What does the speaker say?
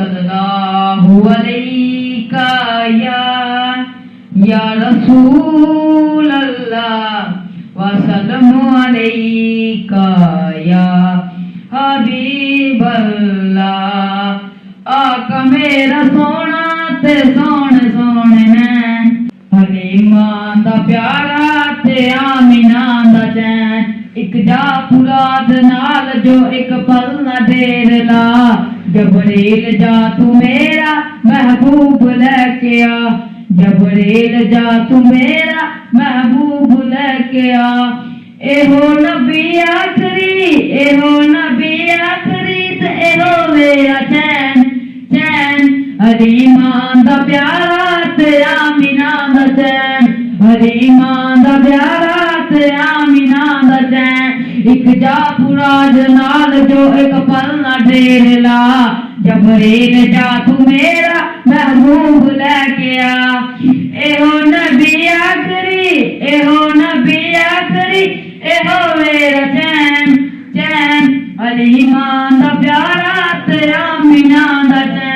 सल्लल्लाहु अलैका या रसूल अल्लाह वसल्लमु अलैका या हबीब अल्लाह। आका मेरा सोना ते सोने सोने नैन, हलीमा दा प्यारा ते आमिना दा चैन। एक जा फुलाद नाल जो एक पल ना देर ला, जबरील जा तू मेरा महबूब लेके आ, जबरील जा तू मेरा महबूब लेके आ। एहो नबी आखरी, एहो नबी आखरी ते एहो मेरा चैन चैन। हलीमा दा प्यारा ते आमिना दा चैन, हलीमा दा प्यारा ते आमिना दा चैन। एक जा फुलाद नाल जो एक पल ना ढेर ला, जबरील जा तू मेरा महबूब लेके आ। एहो नबी आखरी, एहो नबी आखरी एहो मेरा चैन चैन। हलीमा दा प्यारा ते आमिना दा चैन।